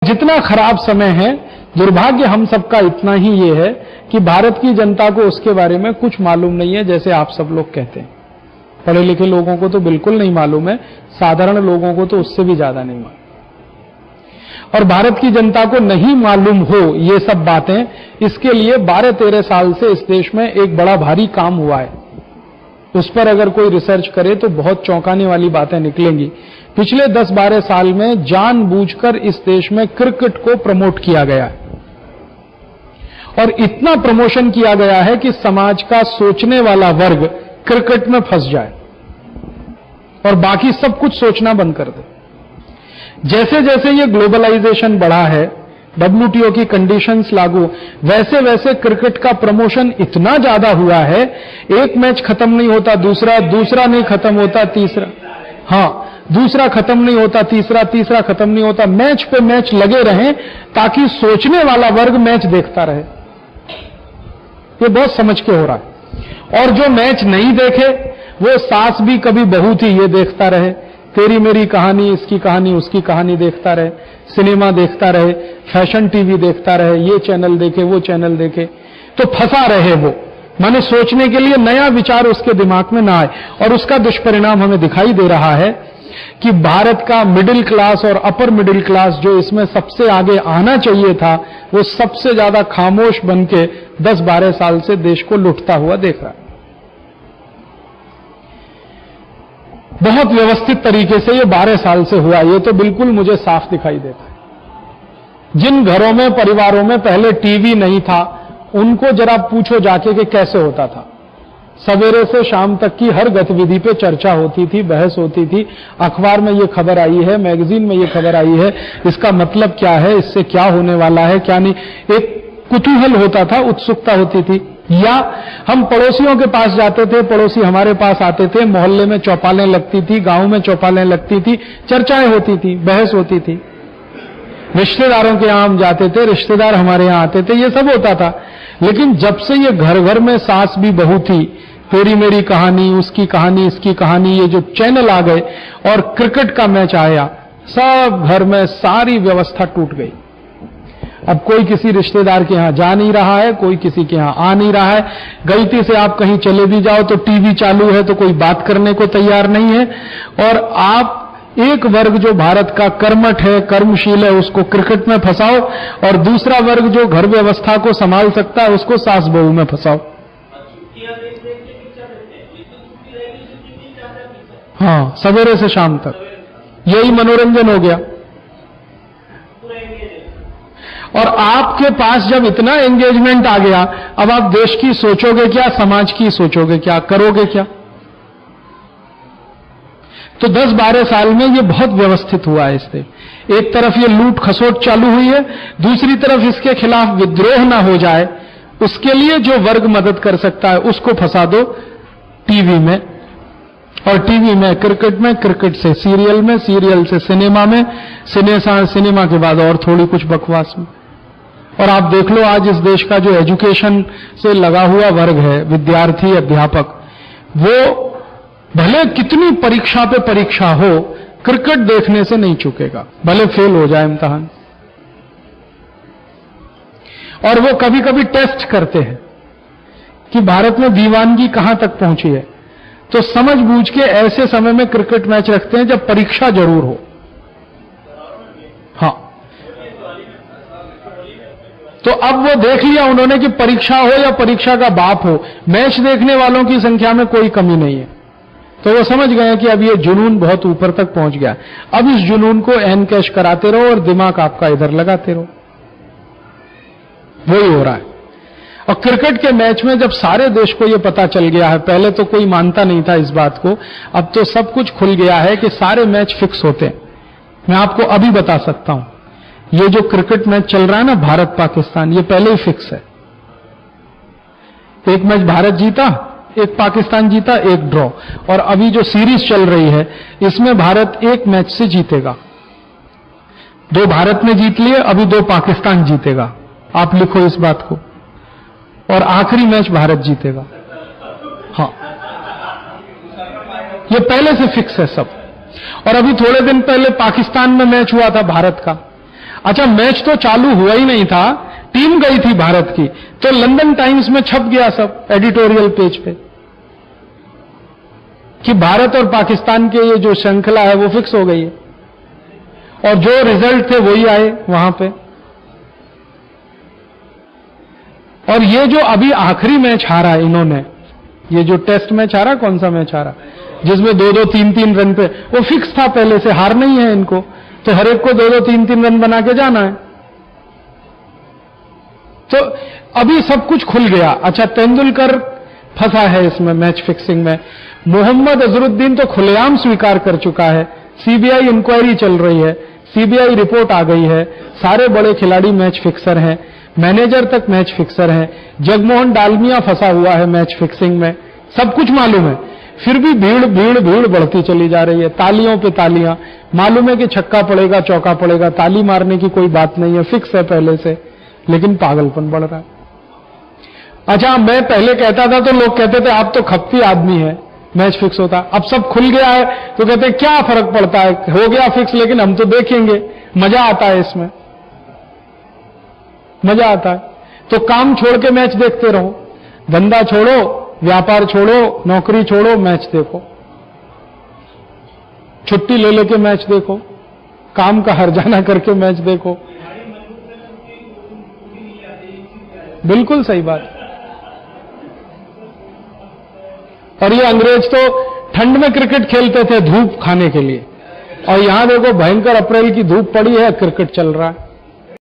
जितना खराब समय है, दुर्भाग्य हम सबका इतना ही ये है कि भारत की जनता को उसके बारे में कुछ मालूम नहीं है, जैसे आप सब लोग कहते हैं। पढ़े लिखे लोगों को तो बिल्कुल नहीं मालूम है, साधारण लोगों को तो उससे भी ज्यादा नहीं मालूम। और भारत की जनता को नहीं मालूम हो ये सब बातें, इसके लिए 12-13 साल से इस देश में एक बड़ा भारी काम हुआ है। उस पर अगर कोई रिसर्च करे तो बहुत चौंकाने वाली बातें निकलेंगी। पिछले 10-12 साल में जानबूझकर इस देश में क्रिकेट को प्रमोट किया गया है, और इतना प्रमोशन किया गया है कि समाज का सोचने वाला वर्ग क्रिकेट में फंस जाए और बाकी सब कुछ सोचना बंद कर दे। जैसे जैसे ये ग्लोबलाइजेशन बढ़ा है, WTO की कंडीशंस लागू, वैसे वैसे क्रिकेट का प्रमोशन इतना ज्यादा हुआ है, एक मैच खत्म नहीं होता दूसरा नहीं खत्म होता तीसरा, दूसरा खत्म नहीं होता तीसरा खत्म नहीं होता, मैच पे मैच लगे रहें ताकि सोचने वाला वर्ग मैच देखता रहे। ये बहुत समझ के हो रहा है। और जो मैच नहीं देखे वो सास भी कभी बहू थी ये देखता रहे, तेरी मेरी कहानी, इसकी कहानी उसकी कहानी देखता रहे, सिनेमा देखता रहे, फैशन टीवी देखता रहे, ये चैनल देखे वो चैनल देखे, तो फंसा रहे वो, माने सोचने के लिए नया विचार उसके दिमाग में ना आए। और उसका दुष्परिणाम हमें दिखाई दे रहा है कि भारत का मिडिल क्लास और अपर मिडिल क्लास जो इसमें सबसे आगे आना चाहिए था, वो सबसे ज्यादा खामोश बन के 10-12 साल से देश को लुटता हुआ देख रहा है। बहुत व्यवस्थित तरीके से ये 12 साल से हुआ, ये तो बिल्कुल मुझे साफ दिखाई देता है। जिन घरों में, परिवारों में पहले टीवी नहीं था, उनको जरा पूछो जाके कि कैसे होता था। सवेरे से शाम तक की हर गतिविधि पे चर्चा होती थी, बहस होती थी, अखबार में ये खबर आई है, मैगजीन में ये खबर आई है, इसका मतलब क्या है, इससे क्या होने वाला है, क्या नहीं, एक कुतूहल होता था, उत्सुकता होती थी। या हम पड़ोसियों के पास जाते थे, पड़ोसी हमारे पास आते थे, मोहल्ले में चौपालें लगती थी, गांव में चौपालें लगती थी, चर्चाएं होती थी, बहस होती थी। रिश्तेदारों के यहां हम जाते थे, रिश्तेदार हमारे यहां आते थे, ये सब होता था। लेकिन जब से ये घर घर में सास भी बहू थी, तेरी मेरी कहानी, उसकी कहानी, इसकी कहानी, ये जो चैनल आ गए और क्रिकेट का मैच आया, सब घर में सारी व्यवस्था टूट गई। अब कोई किसी रिश्तेदार के यहां जा नहीं रहा है, कोई किसी के यहां आ नहीं रहा है। गलती से आप कहीं चले भी जाओ तो टीवी चालू है तो कोई बात करने को तैयार नहीं है। और आप एक वर्ग जो भारत का कर्मठ है, कर्मशील है, उसको क्रिकेट में फंसाओ, और दूसरा वर्ग जो घर व्यवस्था को संभाल सकता है उसको सास बहू में फंसाओ। सवेरे से शाम तक यही मनोरंजन हो गया। और आपके पास जब इतना एंगेजमेंट आ गया, अब आप देश की सोचोगे क्या, समाज की सोचोगे क्या, करोगे क्या? तो 10-12 साल में ये बहुत व्यवस्थित हुआ है इससे। एक तरफ ये लूट खसोट चालू हुई है, दूसरी तरफ इसके खिलाफ विद्रोह ना हो जाए, उसके लिए जो वर्ग मदद कर सकता है उसको फंसा दो टीवी में, और टीवी में क्रिकेट में, क्रिकेट से सीरियल में, सीरियल से सिनेमा में, सिनेमा के बाद और थोड़ी कुछ बकवास में। और आप देख लो आज इस देश का जो एजुकेशन से लगा हुआ वर्ग है, विद्यार्थी, अध्यापक, वो भले कितनी परीक्षा पे परीक्षा हो, क्रिकेट देखने से नहीं चुकेगा, भले फेल हो जाए इम्तिहान। और वो कभी कभी टेस्ट करते हैं कि भारत में दीवानगी कहां तक पहुंची है, तो समझ बूझ के ऐसे समय में क्रिकेट मैच रखते हैं जब परीक्षा जरूर हो। तो अब वो देख लिया उन्होंने कि परीक्षा हो या परीक्षा का बाप हो, मैच देखने वालों की संख्या में कोई कमी नहीं है। तो वो समझ गए कि अब ये जुनून बहुत ऊपर तक पहुंच गया, अब इस जुनून को एन कैश कराते रहो और दिमाग आपका इधर लगाते रहो। वही हो रहा है। और क्रिकेट के मैच में जब सारे देश को ये पता चल गया है, पहले तो कोई मानता नहीं था इस बात को, अब तो सब कुछ खुल गया है कि सारे मैच फिक्स होते हैं। मैं आपको अभी बता सकता हूं, ये जो क्रिकेट मैच चल रहा है ना भारत पाकिस्तान, ये पहले ही फिक्स है। एक मैच भारत जीता, एक पाकिस्तान जीता, एक ड्रॉ। और अभी जो सीरीज चल रही है इसमें भारत एक मैच से जीतेगा। 2 भारत ने जीत लिए, अभी 2 पाकिस्तान जीतेगा। आप लिखो इस बात को। और आखिरी मैच भारत जीतेगा। ये पहले से फिक्स है सब। और अभी थोड़े दिन पहले पाकिस्तान में मैच हुआ था भारत का, अच्छा, मैच तो चालू हुआ ही नहीं था, टीम गई थी भारत की, तो लंदन टाइम्स में छप गया सब एडिटोरियल पेज पे कि भारत और पाकिस्तान के ये जो श्रृंखला है वो फिक्स हो गई है, और जो रिजल्ट थे वही आए वहां पे। और ये जो अभी आखिरी मैच हारा इन्होंने, ये जो टेस्ट मैच हारा, कौन सा मैच हारा जिसमें 2-2, 3-3 रन पे, वो फिक्स था पहले से, हार नहीं है इनको, तो हर एक को 2-2, 3-3 रन बना के जाना है। तो अभी सब कुछ खुल गया। अच्छा, तेंदुलकर फंसा है इसमें मैच फिक्सिंग में, मोहम्मद अजरुद्दीन तो खुलेआम स्वीकार कर चुका है, सीबीआई इंक्वायरी चल रही है, सीबीआई रिपोर्ट आ गई है, सारे बड़े खिलाड़ी मैच फिक्सर हैं, मैनेजर तक मैच फिक्सर हैं, जगमोहन डालमिया फंसा हुआ है मैच फिक्सिंग में, सब कुछ मालूम है, फिर भी भीड़ भीड़ भीड़ बढ़ती चली जा रही है, तालियों पे तालियां, मालूम है कि छक्का पड़ेगा चौका पड़ेगा, ताली मारने की कोई बात नहीं है, फिक्स है पहले से, लेकिन पागलपन बढ़ रहा है। अच्छा, मैं पहले कहता था तो लोग कहते थे आप तो खप्पी आदमी है, मैच फिक्स होता, अब सब खुल गया है तो कहते क्या फर्क पड़ता है, हो गया फिक्स, लेकिन हम तो देखेंगे, मजा आता है इसमें, मजा आता है। तो काम छोड़ के मैच देखते रहो, धंधा छोड़ो, व्यापार छोड़ो, नौकरी छोड़ो, मैच देखो, छुट्टी ले लेके मैच देखो, काम का हर्जाना करके मैच देखो। बिल्कुल सही बात। और ये अंग्रेज तो ठंड में क्रिकेट खेलते थे धूप खाने के लिए, और यहां देखो भयंकर अप्रैल की धूप पड़ी है, क्रिकेट चल रहा है।